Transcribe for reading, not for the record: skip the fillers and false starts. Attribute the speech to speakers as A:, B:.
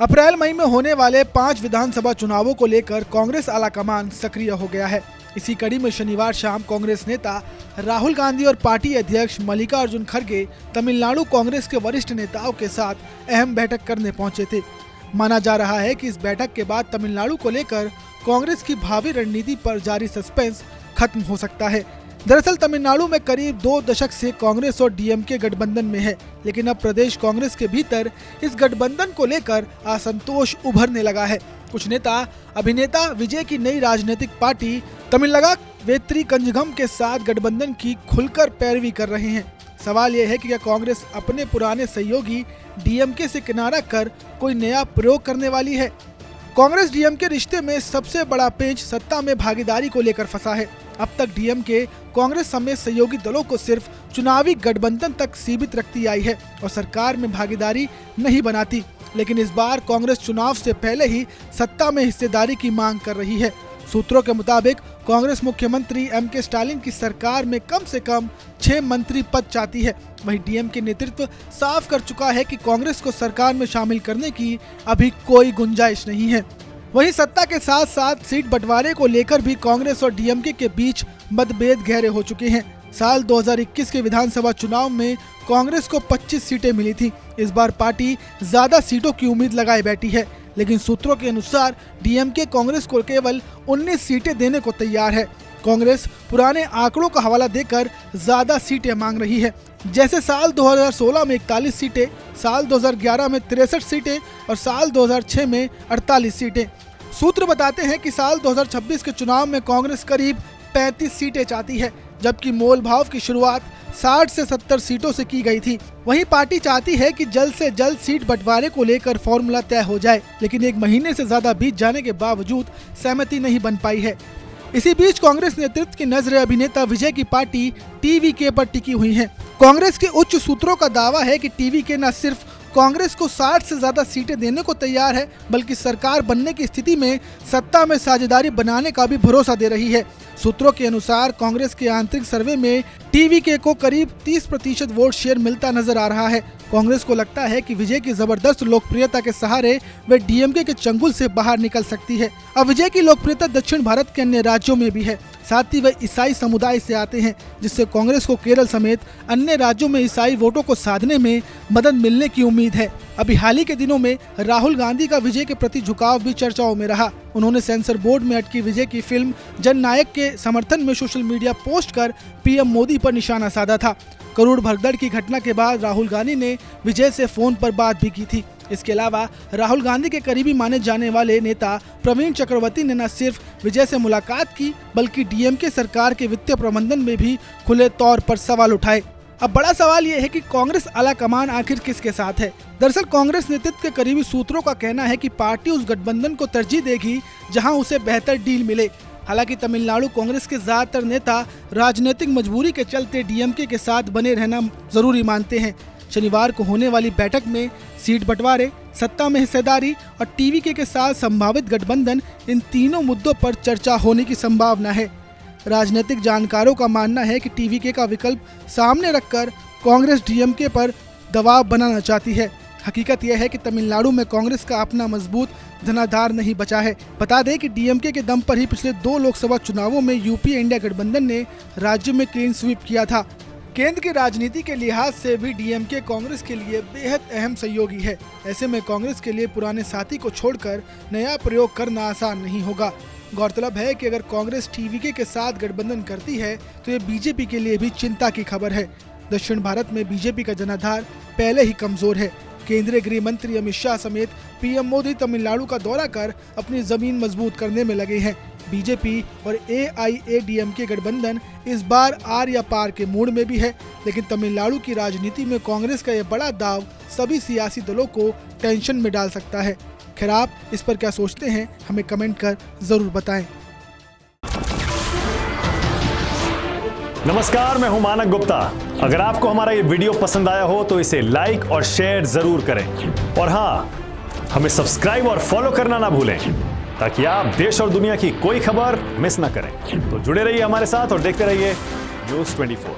A: अप्रैल मई में होने वाले 5 विधानसभा चुनावों को लेकर कांग्रेस आलाकमान सक्रिय हो गया है। इसी कड़ी में शनिवार शाम कांग्रेस नेता राहुल गांधी और पार्टी अध्यक्ष मल्लिकार्जुन खड़गे तमिलनाडु कांग्रेस के वरिष्ठ नेताओं के साथ अहम बैठक करने पहुंचे थे। माना जा रहा है कि इस बैठक के बाद तमिलनाडु को लेकर कांग्रेस की भावी रणनीति पर जारी सस्पेंस खत्म हो सकता है। दरअसल तमिलनाडु में करीब 2 दशक से कांग्रेस और डीएमके गठबंधन में है, लेकिन अब प्रदेश कांग्रेस के भीतर इस गठबंधन को लेकर असंतोष उभरने लगा है। कुछ नेता अभिनेता विजय की नई राजनीतिक पार्टी तमिलनाडु वेत्री कंजगम के साथ गठबंधन की खुलकर पैरवी कर रहे हैं। सवाल यह है कि क्या कांग्रेस अपने पुराने सहयोगी डीएमके से किनारा कर कोई नया प्रयोग करने वाली है। कांग्रेस डीएमके रिश्ते में सबसे बड़ा पेंच सत्ता में भागीदारी को लेकर फंसा है। अब तक डीएमके कांग्रेस समेत सहयोगी दलों को सिर्फ चुनावी गठबंधन तक सीमित रखती आई है और सरकार में भागीदारी नहीं बनाती, लेकिन इस बार कांग्रेस चुनाव से पहले ही सत्ता में हिस्सेदारी की मांग कर रही है। सूत्रों के मुताबिक कांग्रेस मुख्यमंत्री एमके स्टालिन की सरकार में कम से कम 6 मंत्री पद चाहती है। वहीं डीएमके नेतृत्व साफ कर चुका है कि कांग्रेस को सरकार में शामिल करने की अभी कोई गुंजाइश नहीं है। वहीं सत्ता के साथ साथ सीट बंटवारे को लेकर भी कांग्रेस और डीएमके के बीच मतभेद गहरे हो चुके हैं। साल 2021 के विधानसभा चुनाव में कांग्रेस को 25 सीटें मिली थी। इस बार पार्टी ज्यादा सीटों की उम्मीद लगाए बैठी है, लेकिन सूत्रों के अनुसार डीएमके कांग्रेस को केवल 19 सीटें देने को तैयार है। कांग्रेस पुराने आंकड़ों का हवाला देकर ज्यादा सीटें मांग रही है, जैसे साल 2016 में 41 सीटें, साल 2011 में 63 सीटें और साल 2006 में 48 सीटें। सूत्र बताते हैं कि साल 2026 के चुनाव में कांग्रेस करीब 35 सीटें चाहती है, जबकि मोल भाव की शुरुआत 60 से 70 सीटों से की गई थी। वहीं पार्टी चाहती है कि जल्द से जल्द सीट बंटवारे को लेकर फॉर्मूला तय हो जाए, लेकिन 1 महीने से ज्यादा बीत जाने के बावजूद सहमति नहीं बन पाई है। इसी बीच कांग्रेस नेतृत्व की नजरें अभिनेता विजय की पार्टी टीवीके पर टिकी हुई हैं। कांग्रेस के उच्च सूत्रों का दावा है कि टीवीके न सिर्फ कांग्रेस को 60 से ज्यादा सीटें देने को तैयार है, बल्कि सरकार बनने की स्थिति में सत्ता में साझेदारी बनाने का भी भरोसा दे रही है। सूत्रों के अनुसार कांग्रेस के आंतरिक सर्वे में टीवीके को करीब 30% वोट शेयर मिलता नजर आ रहा है। कांग्रेस को लगता है कि विजय की जबरदस्त लोकप्रियता के सहारे वे डीएमके के चंगुल से बाहर निकल सकती है। अब विजय की लोकप्रियता दक्षिण भारत के अन्य राज्यों में भी है, साथ ही वे ईसाई समुदाय से आते हैं, जिससे कांग्रेस को केरल समेत अन्य राज्यों में ईसाई वोटों को साधने में मदद मिलने की उम्मीद है। अभी हाल ही के दिनों में राहुल गांधी का विजय के प्रति झुकाव भी चर्चाओं में रहा। उन्होंने सेंसर बोर्ड में अटकी विजय की फिल्म जननायक के समर्थन में सोशल मीडिया पोस्ट कर पीएम मोदी पर निशाना साधा था। करोड़ भगदड़ की घटना के बाद राहुल गांधी ने विजय से फोन पर बात भी की थी। इसके अलावा राहुल गांधी के करीबी माने जाने वाले नेता प्रवीण चक्रवर्ती ने न सिर्फ विजय से मुलाकात की, बल्कि डीएमके सरकार के वित्तीय प्रबंधन में भी खुले तौर पर सवाल उठाए। अब बड़ा सवाल यह है कि कांग्रेस आलाकमान आखिर किसके साथ है। दरअसल कांग्रेस नेतृत्व के करीबी सूत्रों का कहना है कि पार्टी उस गठबंधन को तरजीह देगी जहां उसे बेहतर डील मिले। हालांकि तमिलनाडु कांग्रेस के ज्यादातर नेता राजनीतिक मजबूरी के चलते डीएमके के साथ बने रहना जरूरी मानते हैं। शनिवार को होने वाली बैठक में सीट बंटवारे, सत्ता में हिस्सेदारी और टीवीके के साथ संभावित गठबंधन, इन तीनों मुद्दों पर चर्चा होने की संभावना है। राजनीतिक जानकारों का मानना है कि टीवीके का विकल्प सामने रखकर कांग्रेस डीएमके पर दबाव बनाना चाहती है। हकीकत यह है कि तमिलनाडु में कांग्रेस का अपना मजबूत धनाधार नहीं बचा है। बता दें कि डीएमके के दम पर ही पिछले 2 लोकसभा चुनावों में यूपीए इंडिया गठबंधन ने राज्य में क्लीन स्वीप किया था। केंद्र की राजनीति के लिहाज से भी डीएमके कांग्रेस के लिए बेहद अहम सहयोगी है। ऐसे में कांग्रेस के लिए पुराने साथी को छोड़कर नया प्रयोग करना आसान नहीं होगा। गौरतलब है कि अगर कांग्रेस टीवीके के साथ गठबंधन करती है तो ये बीजेपी के लिए भी चिंता की खबर है। दक्षिण भारत में बीजेपी का जनाधार पहले ही कमजोर है। केंद्रीय गृह मंत्री अमित शाह समेत पीएम मोदी तमिलनाडु का दौरा कर अपनी जमीन मजबूत करने में लगे हैं। बीजेपी और एआईएडीएमके गठबंधन इस बार आर या पार के मूड में भी है, लेकिन तमिलनाडु की राजनीति में कांग्रेस का यह बड़ा दाव सभी सियासी दलों को टेंशन में डाल सकता है। खैर, आप इस पर क्या सोचते हैं, हमें कमेंट कर जरूर बताएं।
B: नमस्कार, मैं हूं मानक गुप्ता। अगर आपको हमारा ये वीडियो पसंद आया हो तो इसे लाइक और शेयर जरूर करें, और हाँ, हमें सब्सक्राइब और फॉलो करना ना भूलें, ताकि आप देश और दुनिया की कोई खबर मिस ना करें। तो जुड़े रहिए हमारे साथ और देखते रहिए न्यूज़ 24।